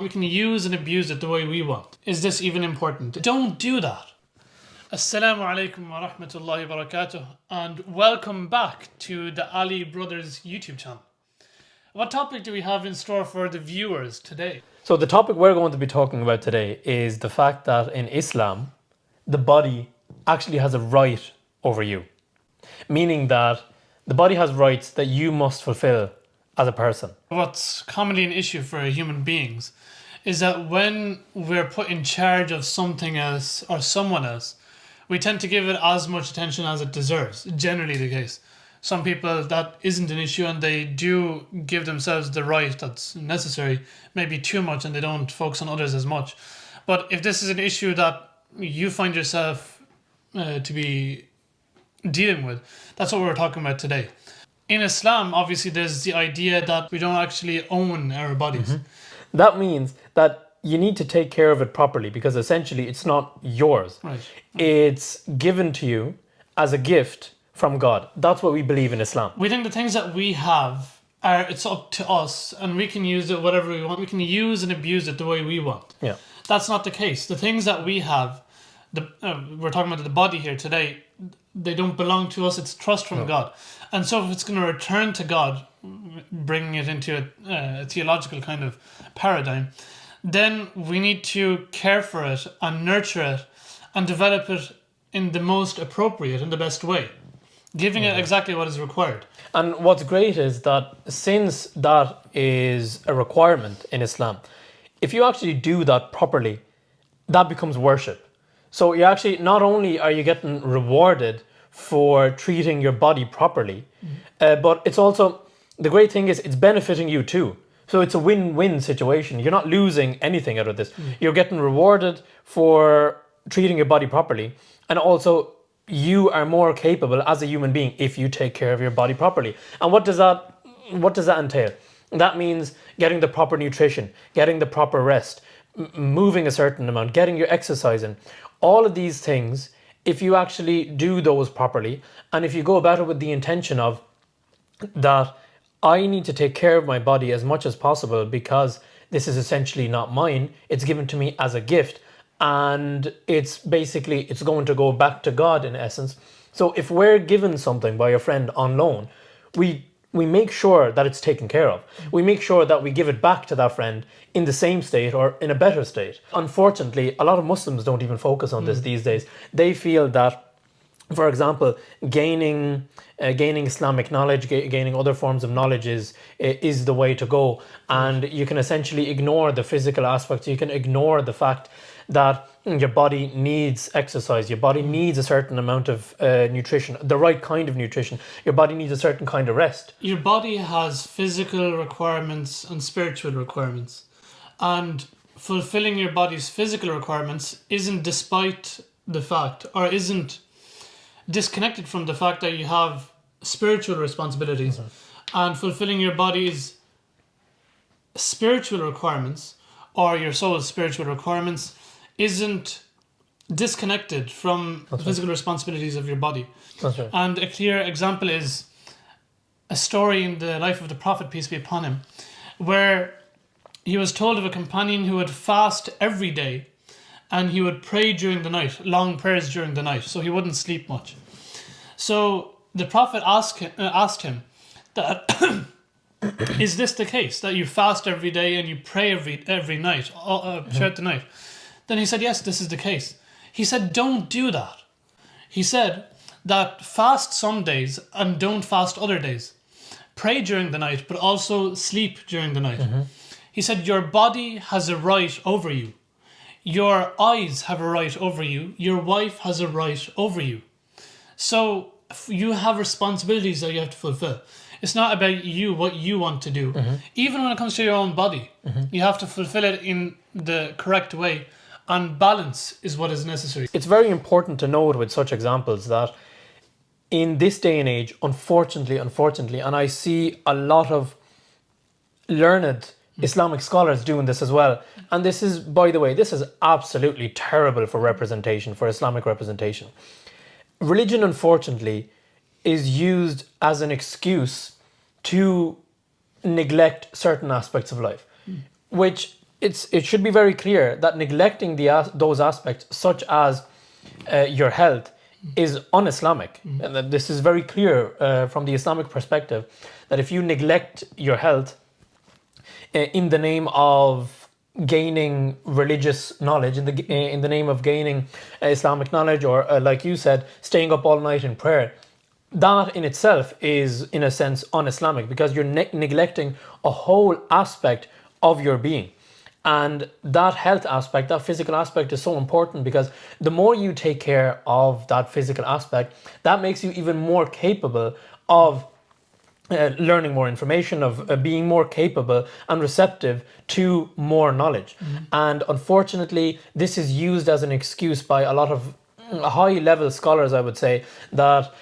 We can use and abuse it the way we want. Is this even important? Don't do that. Assalamu alaikum wa rahmatullahi wa barakatuh, and welcome back to the Ali Brothers YouTube channel. What topic do we have in store for the viewers today? So the topic we're going to be talking about today is the fact that in Islam, the body actually has a right over you. Meaning that the body has rights that you must fulfill as a person. What's commonly an issue for human beings is that when we're put in charge of something else or someone else, we tend to give it as much attention as it deserves. Generally the case. Some people, that isn't an issue and they do give themselves the right that's necessary, maybe too much, and they don't focus on others as much. But if this is an issue that you find yourself to be dealing with, that's what we're talking about today. In Islam, obviously, there's the idea that we don't actually own our bodies. That means that you need to take care of it properly because essentially it's not yours. Right. It's given to you as a gift from God. That's what we believe in Islam. We think the things that we have it's up to us and we can use it whatever we want. We can use and abuse it the way we want. Yeah. That's not the case. The things that we have, we're talking about the body here today, they don't belong to us. It's trust from God. And so if it's going to return to God, bringing it into a theological kind of paradigm, then we need to care for it and nurture it and develop it in the most appropriate and the best way, giving it exactly what is required. And what's great is that since that is a requirement in Islam, if you actually do that properly, that becomes worship. So you actually, not only are you getting rewarded for treating your body properly, but it's also, the great thing is it's benefiting you too. So it's a win-win situation. You're not losing anything out of this. You're getting rewarded for treating your body properly, and also you are more capable as a human being if you take care of your body properly. And what does that entail? That means getting the proper nutrition, getting the proper rest, moving a certain amount, getting your exercise in. All of these things, if you actually do those properly, and if you go about it with the intention of that I need to take care of my body as much as possible because this is essentially not mine, it's given to me as a gift, and it's going to go back to God in essence. So if we're given something by a friend on loan, we make sure that it's taken care of. We make sure that we give it back to that friend in the same state or in a better state. Unfortunately, a lot of Muslims don't even focus on this these days. They feel that, for example, gaining Islamic knowledge, gaining other forms of knowledge is the way to go. And you can essentially ignore the physical aspects. You can ignore the fact that your body needs exercise. Your body needs a certain amount of nutrition, the right kind of nutrition. Your body needs a certain kind of rest. Your body has physical requirements and spiritual requirements. And fulfilling your body's physical requirements isn't despite the fact, or isn't disconnected from the fact that you have spiritual responsibilities. And fulfilling your body's spiritual requirements, or your soul's spiritual requirements, isn't disconnected from the physical responsibilities of your body. That's right. And a clear example is a story in the life of the Prophet, peace be upon him, where he was told of a companion who would fast every day and he would pray during the night, long prayers during the night, so he wouldn't sleep much. So the Prophet asked him that, is this the case, that you fast every day and you pray every night, throughout the night? Then he said, yes, this is the case. He said, don't do that. He said that fast some days and don't fast other days. Pray during the night, but also sleep during the night. He said, your body has a right over you. Your eyes have a right over you. Your wife has a right over you. So you have responsibilities that you have to fulfill. It's not about you, what you want to do. Even when it comes to your own body, you have to fulfill it in the correct way. And balance is what is necessary. It's very important to note with such examples that in this day and age, unfortunately, and I see a lot of learned Islamic scholars doing this as well. And this is, by the way, this is absolutely terrible for representation, for Islamic representation. Religion, unfortunately, is used as an excuse to neglect certain aspects of life, which it should be very clear that neglecting those aspects, such as your health, is un-Islamic, and that this is very clear from the Islamic perspective, that if you neglect your health in the name of gaining religious knowledge, in the name of gaining Islamic knowledge, or like you said, staying up all night in prayer, that in itself is, in a sense, un-Islamic, because you're neglecting a whole aspect of your being. And that health aspect, that physical aspect, is so important, because the more you take care of that physical aspect, that makes you even more capable of learning more information, of being more capable and receptive to more knowledge. And unfortunately, this is used as an excuse by a lot of high level scholars, I would say, that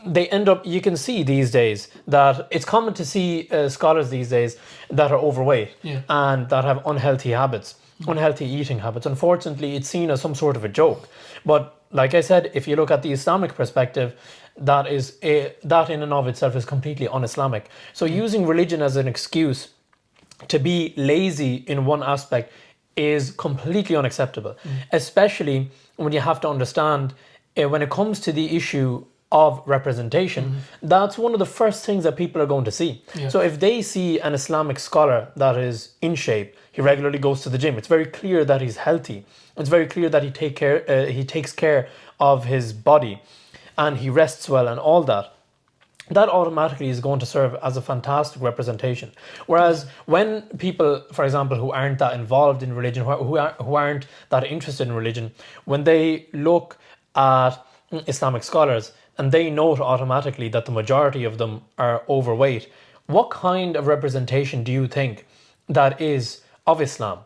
they end up, you can see these days that it's common to see scholars these days that are overweight and that have unhealthy habits, unhealthy eating habits. Unfortunately, it's seen as some sort of a joke. But like I said, if you look at the Islamic perspective, that in and of itself is completely un-Islamic. So using religion as an excuse to be lazy in one aspect is completely unacceptable, especially when you have to understand when it comes to the issue of representation, that's one of the first things that people are going to see. So if they see an Islamic scholar that is in shape, he regularly goes to the gym, it's very clear that he's healthy, it's very clear that he takes care of his body, and he rests well and all that, that automatically is going to serve as a fantastic representation. Whereas when people, for example, who aren't that involved in religion, who aren't that interested in religion, when they look at Islamic scholars and they note automatically that the majority of them are overweight, what kind of representation do you think that is of Islam?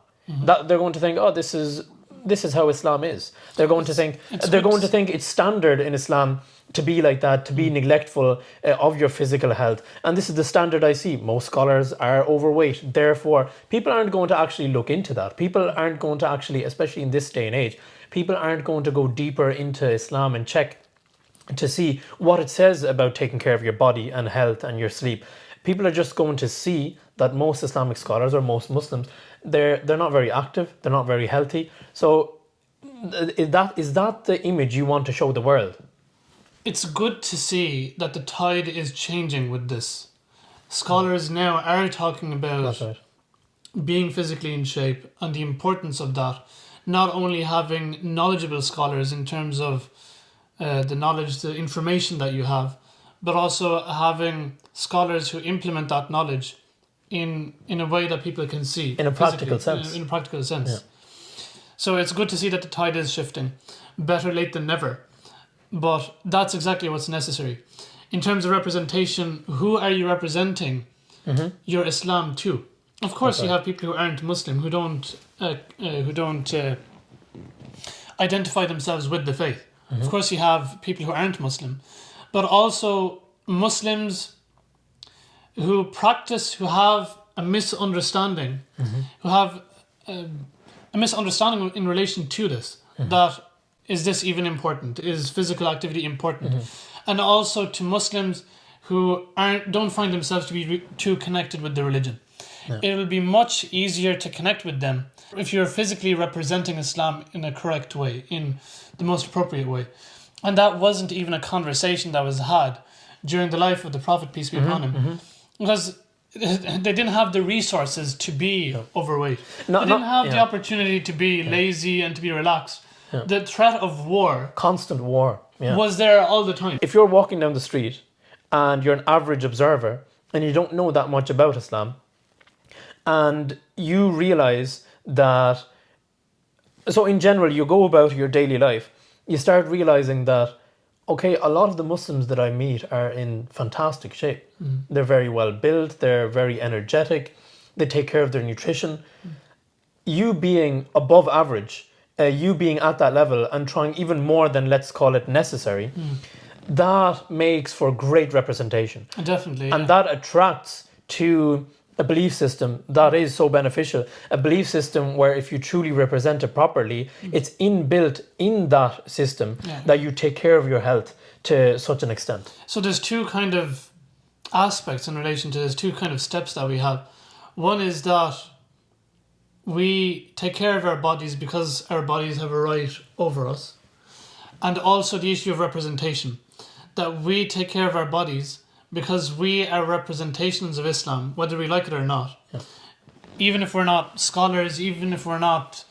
That they're going to think, oh, this is how Islam is. They're going to think it's standard in Islam to be like that, to be neglectful of your physical health. And this is the standard I see. Most scholars are overweight. Therefore, people aren't going to actually look into that. People aren't going to actually, especially in this day and age, people aren't going to go deeper into Islam and check to see what it says about taking care of your body and health and your sleep. People are just going to see that most Islamic scholars, or most Muslims, they're not very active, they're not very healthy. So is that the image you want to show the world? It's good to see that the tide is changing with this. Scholars now are talking about being physically in shape and the importance of that. Not only having knowledgeable scholars in terms of the knowledge, the information that you have, but also having scholars who implement that knowledge in a way that people can see. In a practical sense. In a practical sense. So it's good to see that the tide is shifting. Better late than never. But that's exactly what's necessary. In terms of representation, who are you representing your Islam to? Of course, you have people who aren't Muslim, who don't identify themselves with the faith. Of course, you have people who aren't Muslim, but also Muslims who practice, who have a misunderstanding, who have a misunderstanding in relation to this. That is this even important? Is physical activity important? And also to Muslims who don't find themselves to be too connected with the religion. It will be much easier to connect with them if you're physically representing Islam in a correct way, in the most appropriate way. And that wasn't even a conversation that was had during the life of the Prophet, peace be upon him. Because they didn't have the resources to be overweight. They didn't have the opportunity to be lazy and to be relaxed. The threat of war, constant war, was there all the time. If you're walking down the street and you're an average observer and you don't know that much about Islam, and you realize that, so in general, you go about your daily life, you start realizing that, okay, a lot of the Muslims that I meet are in fantastic shape. They're very well built, they're very energetic, they take care of their nutrition. You being above average, you being at that level and trying even more than, let's call it, necessary, that makes for great representation. Definitely. And that attracts to a belief system that is so beneficial. A belief system where if you truly represent it properly, it's inbuilt in that system that you take care of your health to such an extent. So there's two kind of aspects in relation to this, two kind of steps that we have. One is that we take care of our bodies because our bodies have a right over us. And also the issue of representation, that we take care of our bodies because we are representations of Islam, whether we like it or not. Yeah. Even if we're not scholars, even if we're not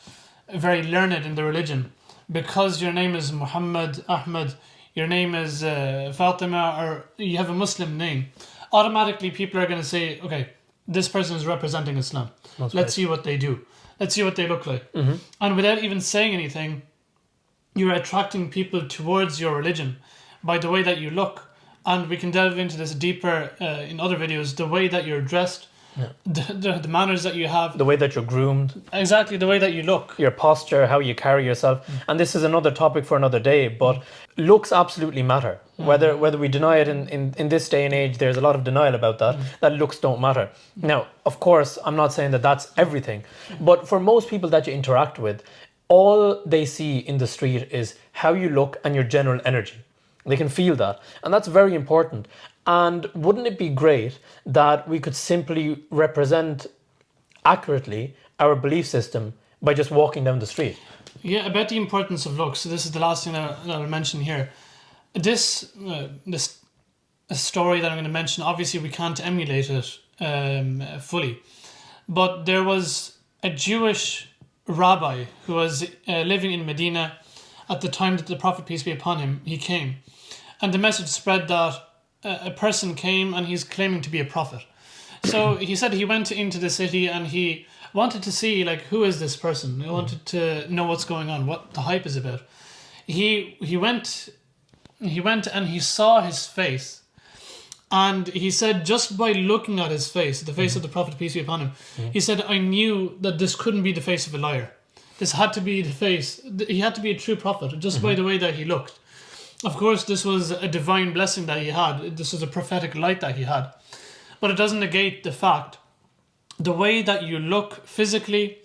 very learned in the religion, because your name is Muhammad, Ahmed, your name is Fatima, or you have a Muslim name, automatically people are going to say, okay, this person is representing Islam. Let's see what they do. Let's see what they look like. And without even saying anything, you're attracting people towards your religion by the way that you look. And we can delve into this deeper in other videos, the way that you're dressed, the manners that you have. The way that you're groomed. Exactly, the way that you look. Your posture, how you carry yourself. And this is another topic for another day, but looks absolutely matter. Whether we deny it in this day and age, there's a lot of denial about that looks don't matter. Now, of course, I'm not saying that that's everything, but for most people that you interact with, all they see in the street is how you look and your general energy. They can feel that. And that's very important. And wouldn't it be great that we could simply represent accurately our belief system by just walking down the street? Yeah, about the importance of looks. So this is the last thing that I'll mention here. This story that I'm going to mention, obviously we can't emulate it fully. But there was a Jewish rabbi who was living in Medina at the time that the Prophet, peace be upon him, he came. And the message spread that a person came and he's claiming to be a prophet. So he said he went into the city and he wanted to see, like, who is this person? He wanted to know what's going on, what the hype is about. He went and he saw his face. And he said, just by looking at his face, the face of the Prophet, peace be upon him, he said, I knew that this couldn't be the face of a liar. This had to be the face. He had to be a true prophet, just by the way that he looked. Of course, this was a divine blessing that he had. This was a prophetic light that he had. But it doesn't negate the fact. The way that you look physically,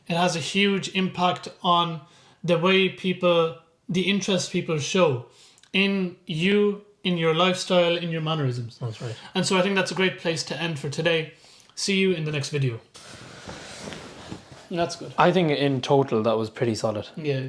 it has a huge impact on the way people, the interest people show in you, in your lifestyle, in your mannerisms. That's right. And so I think that's a great place to end for today. See you in the next video. That's good. I think in total that was pretty solid. Yeah.